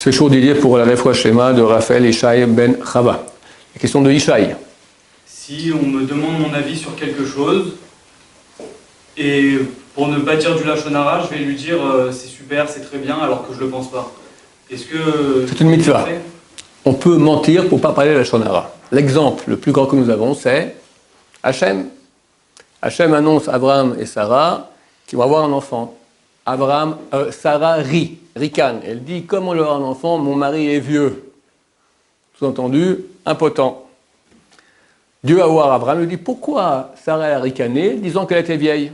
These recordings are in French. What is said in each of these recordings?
C'est chaud d'idée pour la Refoua Shlema de Raphaël Ishaï Ben Chava. La question de Ishaï. Si on me demande mon avis sur quelque chose, et pour ne pas dire du Lachon Hara, je vais lui dire c'est super, c'est très bien, alors que je ne le pense pas. Est-ce que... C'est une mitzvah. On peut mentir pour ne pas parler de Lachon Hara. L'exemple le plus grand que nous avons, c'est Hachem. Hachem annonce à Abraham et Sarah qu'ils vont avoir un enfant. Sarah ricane. Elle dit, comme on aura un enfant, mon mari est vieux. Sous-entendu, impotent. Dieu va voir Abraham, lui dit, pourquoi Sarah a ricané, disant qu'elle était vieille?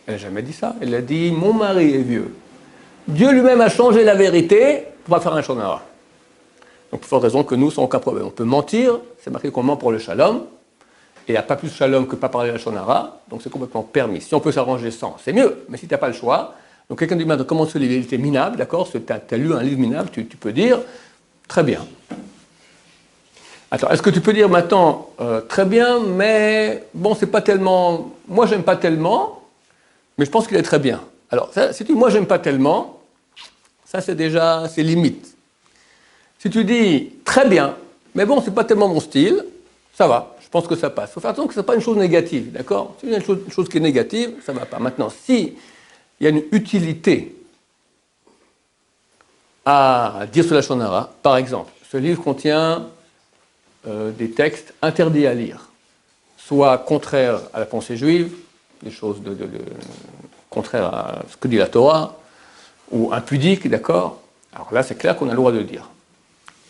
Elle n'a jamais dit ça. Elle a dit, mon mari est vieux. Dieu lui-même a changé la vérité pour pas faire un Lachon Hara. Donc, pour forte raison que nous, sans aucun problème. On peut mentir, c'est marqué qu'on ment pour le shalom, et il n'y a pas plus shalom que pas parler de Lachon Hara, donc c'est complètement permis. Si on peut s'arranger sans, c'est mieux, mais si tu n'as pas le choix, donc quelqu'un dit maintenant comment ce livre était minable, d'accord, tu as lu un livre minable, tu peux dire très bien. Attends, est-ce que tu peux dire maintenant très bien, mais bon, c'est pas tellement, moi j'aime pas tellement, mais je pense qu'il est très bien. Alors, ça, si tu dis moi j'aime pas tellement, ça c'est déjà, c'est limite. Si tu dis très bien, mais bon, c'est pas tellement mon style, ça va. Je pense que ça passe. Il faut faire attention que ce n'est pas une chose négative, d'accord? Si il y a une chose qui est négative, ça ne va pas. Maintenant, si il y a une utilité à dire ce Lachon Hara, par exemple, ce livre contient des textes interdits à lire, soit contraires à la pensée juive, des choses contraires à ce que dit la Torah, ou impudiques, d'accord? Alors là, c'est clair qu'on a le droit de dire.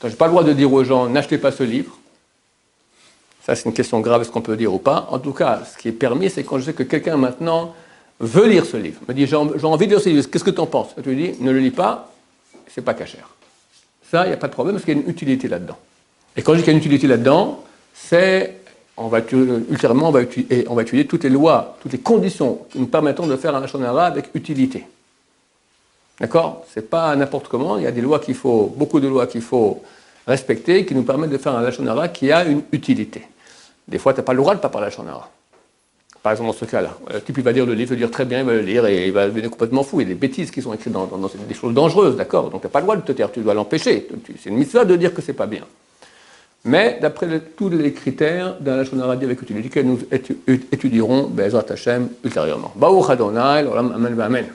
Je n'ai pas le droit de dire aux gens, n'achetez pas ce livre. Ça, c'est une question grave, est-ce qu'on peut le dire ou pas? En tout cas, ce qui est permis, c'est quand je sais que quelqu'un maintenant veut lire ce livre, me dit j'ai envie de lire ce livre, qu'est-ce que tu en penses? Et tu lui dis, ne le lis pas, c'est pas cachère. Ça, il n'y a pas de problème parce qu'il y a une utilité là-dedans. Et quand je dis qu'il y a une utilité là-dedans, c'est, ultérieurement, on va étudier toutes les lois, toutes les conditions qui nous permettront de faire un Lachon Hara avec utilité. D'accord? C'est pas n'importe comment, il y a des lois qu'il faut, beaucoup de lois qu'il faut respecter, qui nous permettent de faire un Lachon Hara qui a une utilité. Des fois, tu n'as pas le droit de ne pas parler Lachon Hara. Par exemple, dans ce cas-là, le type il va lire le livre, il va dire très bien, il va le lire et il va devenir complètement fou. Il y a des bêtises qui sont écrites dans des choses dangereuses, d'accord? Donc tu n'as pas le droit de te taire, tu dois l'empêcher. C'est une mitzvah de dire que c'est pas bien. Mais d'après tous les critères d'un Lachon Hara avec utilité que nous étudierons, Be'ezrat Hashem, ultérieurement. Baruch Adonai, l'olam, amen, amen.